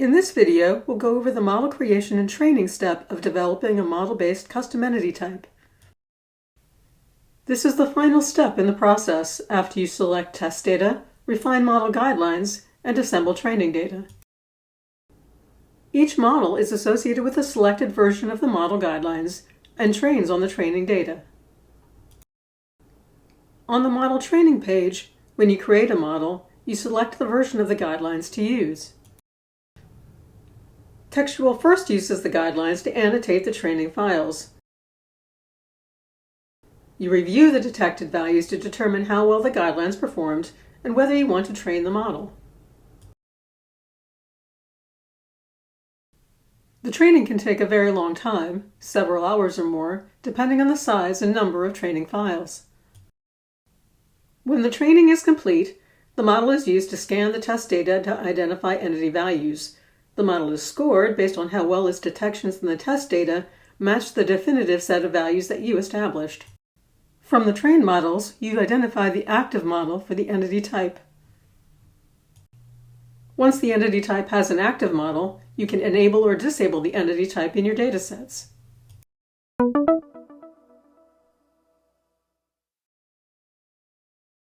In this video, we'll go over the model creation and training step of developing a model-based custom entity type. This is the final step in the process after you select test data, refine model guidelines, and assemble training data. Each model is associated with a selected version of the model guidelines and trains on the training data. On the model training page, when you create a model, you select the version of the guidelines to use. Textual first uses the guidelines to annotate the training files. You review the detected values to determine how well the guidelines performed and whether you want to train the model. The training can take a very long time, several hours or more, depending on the size and number of training files. When the training is complete, the model is used to scan the test data to identify entity values. The model is scored based on how well its detections in the test data match the definitive set of values that you established. From the trained models, you identify the active model for the entity type. Once the entity type has an active model, you can enable or disable the entity type in your datasets.